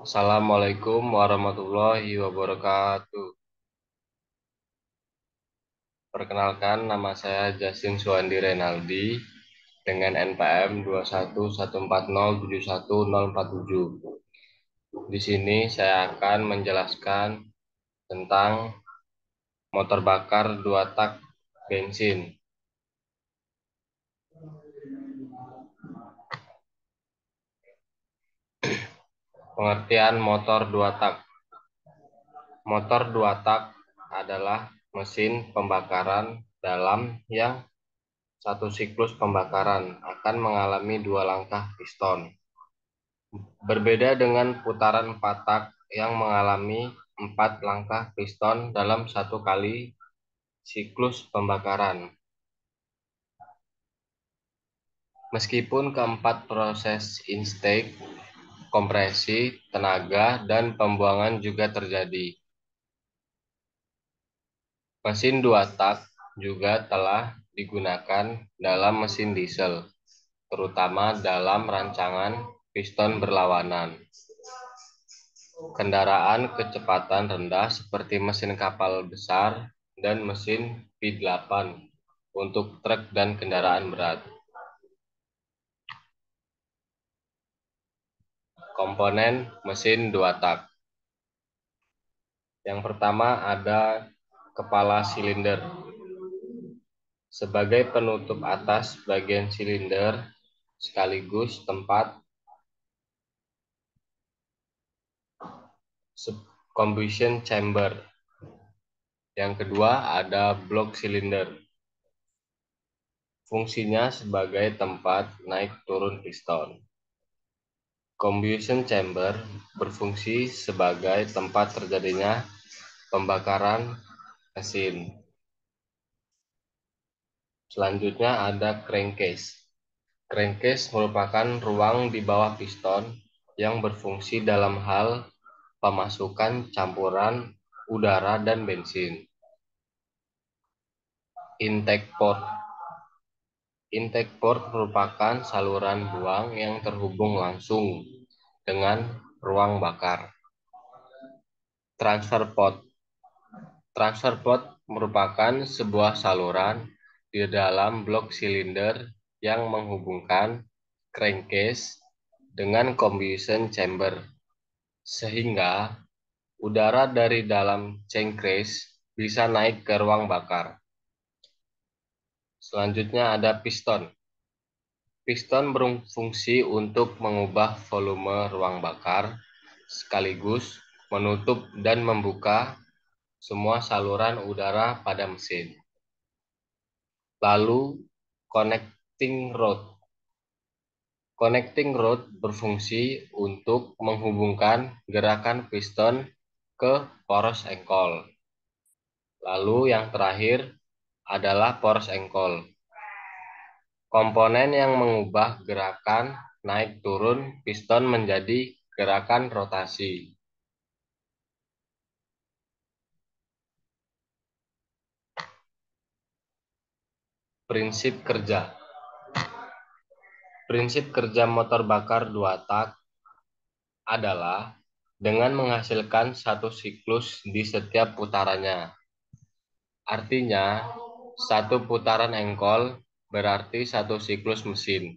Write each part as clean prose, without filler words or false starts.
Assalamualaikum warahmatullahi wabarakatuh. Perkenalkan, nama saya Justin Suwandi Renaldi dengan NPM 211407147. Di sini saya akan menjelaskan tentang motor bakar dua tak bensin. Pengertian motor dua tak. Motor dua tak adalah mesin pembakaran dalam yang satu siklus pembakaran akan mengalami dua langkah piston. Berbeda dengan putaran empat tak yang mengalami empat langkah piston dalam satu kali siklus pembakaran. Meskipun keempat proses intake, kompresi, tenaga, dan pembuangan juga terjadi. Mesin dua tak juga telah digunakan dalam mesin diesel, terutama dalam rancangan piston berlawanan. Kendaraan kecepatan rendah seperti mesin kapal besar dan mesin V8 untuk truk dan kendaraan berat. Komponen mesin dua tak. Yang pertama ada kepala silinder. Sebagai penutup atas bagian silinder sekaligus tempat combustion chamber. Yang kedua ada blok silinder. Fungsinya sebagai tempat naik turun piston. Combustion chamber berfungsi sebagai tempat terjadinya pembakaran mesin. Selanjutnya ada crankcase. Crankcase merupakan ruang di bawah piston yang berfungsi dalam hal pemasukan campuran udara dan bensin. Intake port. Intake port merupakan saluran buang yang terhubung langsung dengan ruang bakar. Transfer port. Transfer port merupakan sebuah saluran di dalam blok silinder yang menghubungkan crankcase dengan combustion chamber, sehingga udara dari dalam crankcase bisa naik ke ruang bakar. Selanjutnya ada piston. Piston berfungsi untuk mengubah volume ruang bakar sekaligus menutup dan membuka semua saluran udara pada mesin. Lalu, connecting rod. Connecting rod berfungsi untuk menghubungkan gerakan piston ke poros engkol. Lalu yang terakhir adalah poros engkol. Komponen yang mengubah gerakan naik turun piston menjadi gerakan rotasi. Prinsip kerja. Prinsip kerja motor bakar dua tak adalah dengan menghasilkan satu siklus di setiap putarannya. Artinya, satu putaran engkol berarti satu siklus mesin.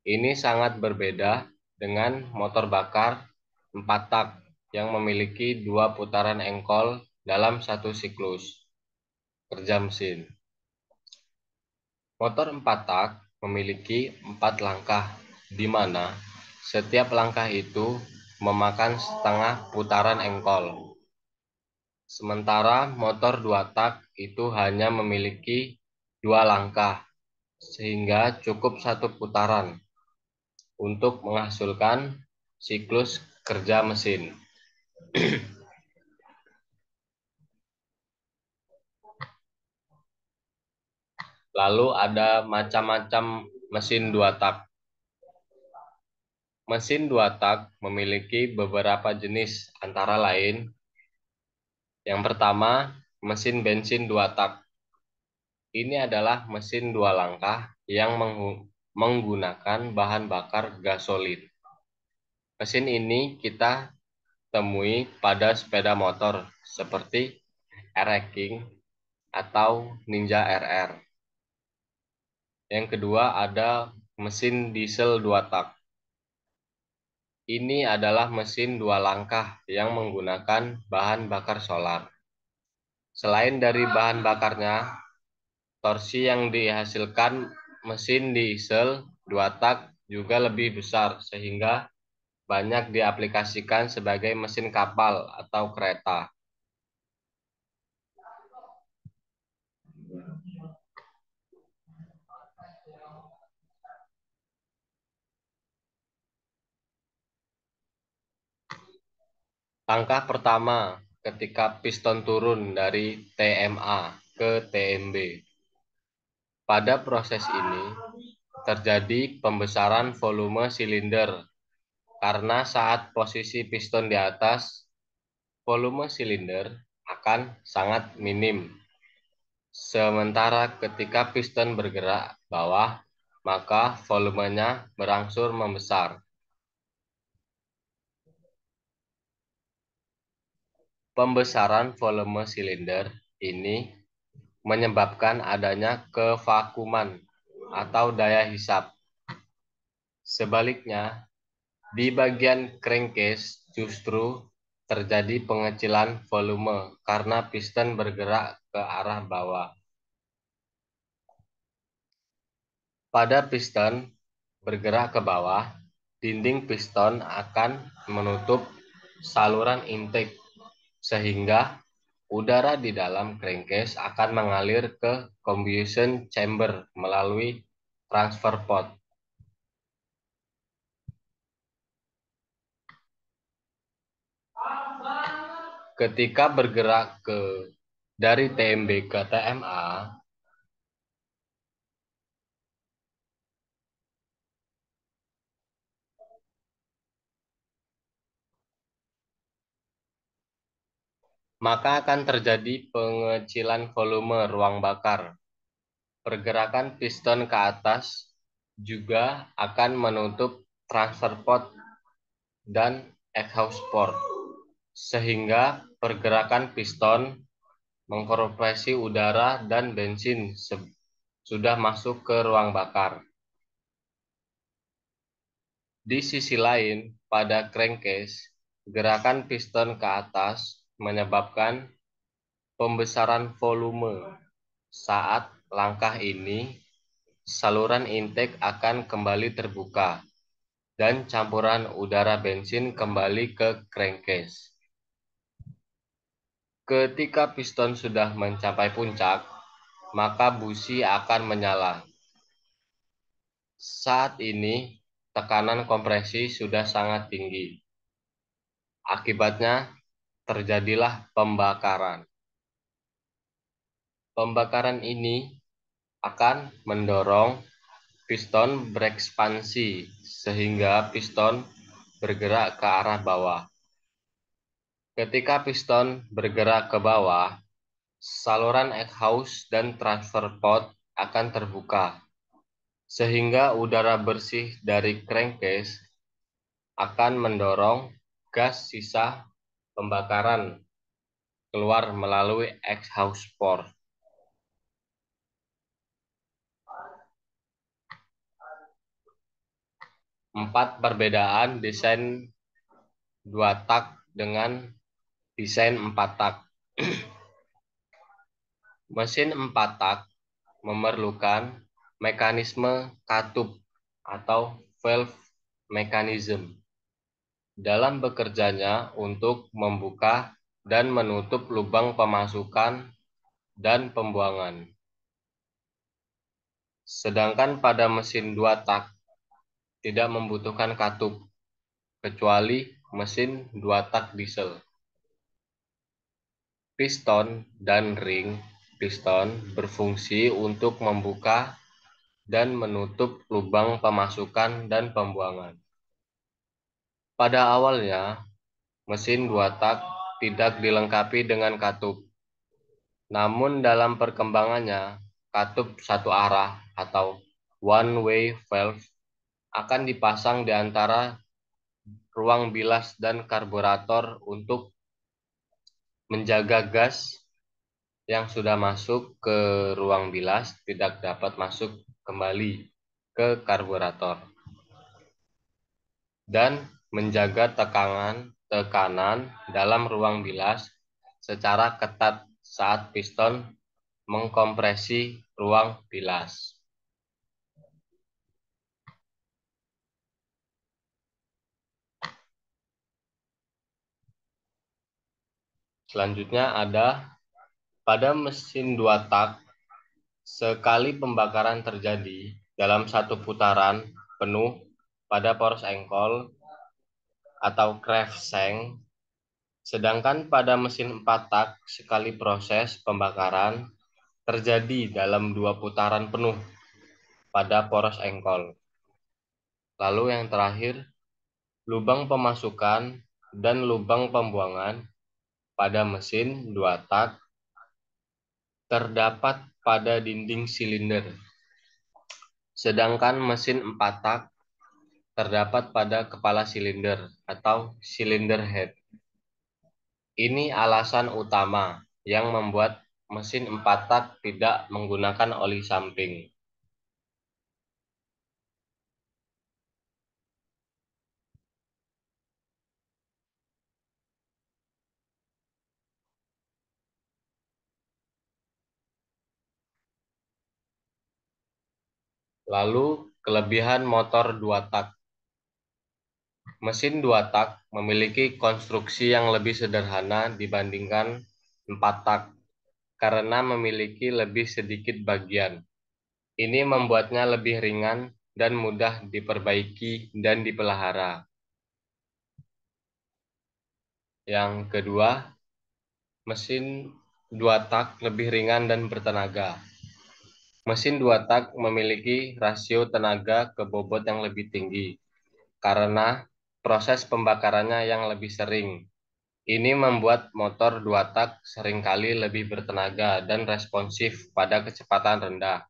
Ini sangat berbeda dengan motor bakar 4 tak yang memiliki dua putaran engkol dalam satu siklus kerja mesin. Motor 4 tak memiliki 4 langkah, di mana setiap langkah itu memakan setengah putaran engkol. Sementara motor 2 tak itu hanya memiliki 2 langkah, sehingga cukup satu putaran untuk menghasilkan siklus kerja mesin. Lalu ada macam-macam mesin 2 tak. Mesin 2 tak memiliki beberapa jenis antara lain. Yang pertama, mesin bensin 2 tak. Ini adalah mesin dua langkah yang menggunakan bahan bakar gasolin. Mesin ini kita temui pada sepeda motor seperti RX King atau Ninja RR. Yang kedua ada mesin diesel dua tak. Ini adalah mesin dua langkah yang menggunakan bahan bakar solar. Selain dari bahan bakarnya, torsi yang dihasilkan mesin diesel dua tak juga lebih besar sehingga banyak diaplikasikan sebagai mesin kapal atau kereta. Langkah pertama ketika piston turun dari TMA ke TMB. Pada proses ini terjadi pembesaran volume silinder karena saat posisi piston di atas, volume silinder akan sangat minim. Sementara ketika piston bergerak bawah, maka volumenya berangsur membesar. Pembesaran volume silinder ini menyebabkan adanya kevakuman atau daya hisap. Sebaliknya, di bagian crankcase justru terjadi pengecilan volume karena piston bergerak ke arah bawah. Pada piston bergerak ke bawah, dinding piston akan menutup saluran intake sehingga udara di dalam crankcase akan mengalir ke combustion chamber melalui transfer port. Ketika bergerak dari TMB ke TMA, maka akan terjadi pengecilan volume ruang bakar. Pergerakan piston ke atas juga akan menutup transfer port dan exhaust port, sehingga pergerakan piston mengkompresi udara dan bensin sudah masuk ke ruang bakar. Di sisi lain, pada crankcase, gerakan piston ke atas menyebabkan pembesaran volume. Saat langkah ini, saluran intake akan kembali terbuka dan campuran udara bensin kembali ke crankcase. Ketika piston sudah mencapai puncak, maka busi akan menyala. Saat ini, tekanan kompresi sudah sangat tinggi. Akibatnya, terjadilah pembakaran. Pembakaran ini akan mendorong piston berekspansi sehingga piston bergerak ke arah bawah. Ketika piston bergerak ke bawah, saluran exhaust dan transfer port akan terbuka, sehingga udara bersih dari crankcase akan mendorong gas sisa pembakaran keluar melalui exhaust port. Empat perbedaan desain dua tak dengan desain empat tak. Mesin empat tak memerlukan mekanisme katup atau valve mechanism dalam bekerjanya untuk membuka dan menutup lubang pemasukan dan pembuangan. Sedangkan pada mesin dua tak tidak membutuhkan katup, kecuali mesin dua tak diesel. Piston dan ring piston berfungsi untuk membuka dan menutup lubang pemasukan dan pembuangan. Pada awalnya, mesin dua tak tidak dilengkapi dengan katup. Namun dalam perkembangannya, katup satu arah atau one way valve akan dipasang di antara ruang bilas dan karburator untuk menjaga gas yang sudah masuk ke ruang bilas tidak dapat masuk kembali ke karburator dan menjaga tekanan dalam ruang bilas secara ketat saat piston mengkompresi ruang bilas. Selanjutnya ada pada mesin dua tak, sekali pembakaran terjadi dalam satu putaran penuh pada poros engkol atau crankshank, sedangkan pada mesin 4 tak sekali proses pembakaran terjadi dalam dua putaran penuh pada poros engkol. Lalu yang terakhir, lubang pemasukan dan lubang pembuangan pada mesin 2 tak terdapat pada dinding silinder, sedangkan mesin 4 tak terdapat pada kepala silinder atau cylinder head. Ini alasan utama yang membuat mesin 4 tak tidak menggunakan oli samping. Lalu, kelebihan motor 2 tak. Mesin 2 tak memiliki konstruksi yang lebih sederhana dibandingkan 4 tak karena memiliki lebih sedikit bagian. Ini membuatnya lebih ringan dan mudah diperbaiki dan dipelihara. Yang kedua, mesin 2 tak lebih ringan dan bertenaga. Mesin 2 tak memiliki rasio tenaga ke bobot yang lebih tinggi karena proses pembakarannya yang lebih sering. Ini membuat motor 2 tak seringkali lebih bertenaga dan responsif pada kecepatan rendah.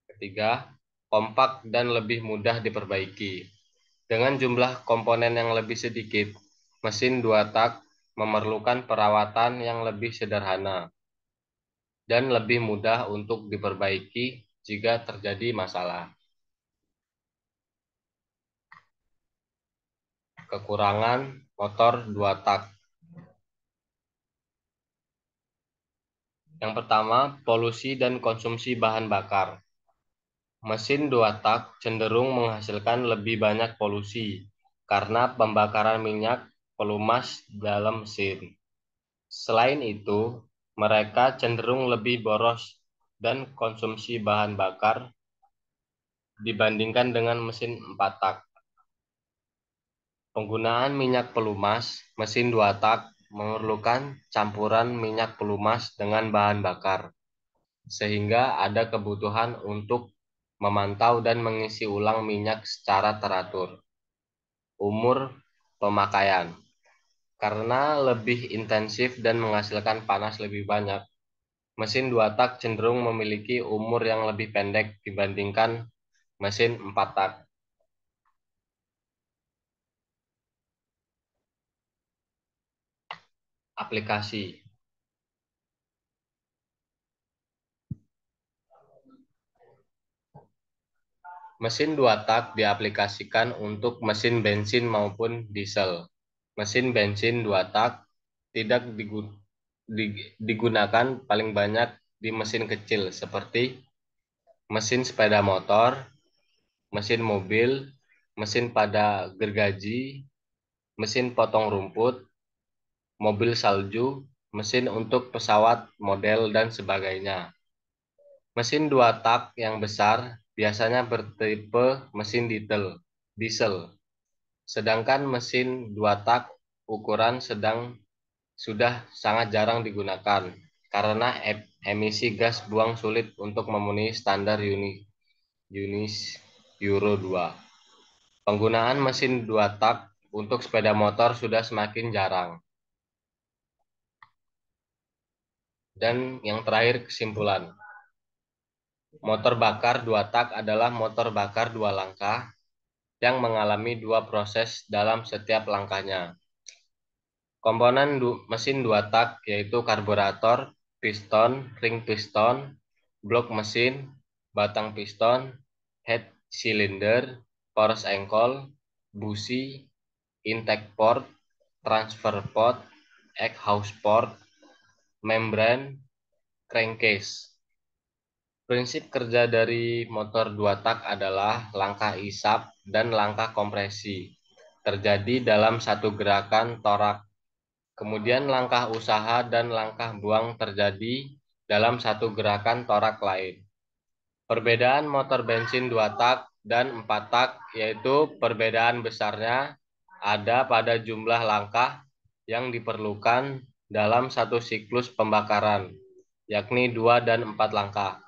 Ketiga, kompak dan lebih mudah diperbaiki. Dengan jumlah komponen yang lebih sedikit, mesin 2 tak memerlukan perawatan yang lebih sederhana dan lebih mudah untuk diperbaiki jika terjadi masalah. Kekurangan motor 2 tak. Yang pertama, polusi dan konsumsi bahan bakar. Mesin 2 tak cenderung menghasilkan lebih banyak polusi karena pembakaran minyak pelumas dalam mesin. Selain itu, mereka cenderung lebih boros dan konsumsi bahan bakar dibandingkan dengan mesin 4 tak. Penggunaan minyak pelumas, mesin 2 tak memerlukan campuran minyak pelumas dengan bahan bakar, sehingga ada kebutuhan untuk memantau dan mengisi ulang minyak secara teratur. Umur pemakaian. Karena lebih intensif dan menghasilkan panas lebih banyak, mesin 2 tak cenderung memiliki umur yang lebih pendek dibandingkan mesin 4 tak. Aplikasi. Mesin 2 tak diaplikasikan untuk mesin bensin maupun diesel. Mesin bensin 2 tak tidak digunakan paling banyak di mesin kecil seperti mesin sepeda motor, mesin mobil, mesin pada gergaji, mesin potong rumput, mobil salju, mesin untuk pesawat model dan sebagainya. Mesin 2 tak yang besar biasanya bertipe mesin diesel, sedangkan mesin 2 tak ukuran sedang sudah sangat jarang digunakan karena emisi gas buang sulit untuk memenuhi standar UNIS Euro 2. Penggunaan mesin 2 tak untuk sepeda motor sudah semakin jarang. Dan yang terakhir, kesimpulan. Motor bakar dua tak adalah motor bakar dua langkah yang mengalami dua proses dalam setiap langkahnya. Komponen mesin dua tak yaitu karburator, piston, ring piston, blok mesin, batang piston, head cylinder, force angle, busi, intake port, transfer port, exhaust port, membrane, crankcase. Prinsip kerja dari motor dua tak adalah langkah isap dan langkah kompresi terjadi dalam satu gerakan torak. Kemudian langkah usaha dan langkah buang terjadi dalam satu gerakan torak lain. Perbedaan motor bensin 2 tak dan 4 tak yaitu perbedaan besarnya ada pada jumlah langkah yang diperlukan dalam satu siklus pembakaran, yakni 2 dan 4 langkah.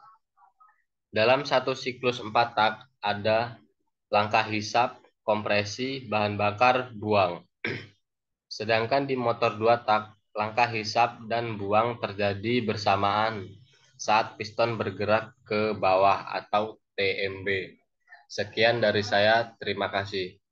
Dalam satu siklus 4 tak ada langkah hisap, kompresi, bahan bakar, buang. Sedangkan di motor 2 tak, langkah hisap dan buang terjadi bersamaan saat piston bergerak ke bawah atau TMB. Sekian dari saya, terima kasih.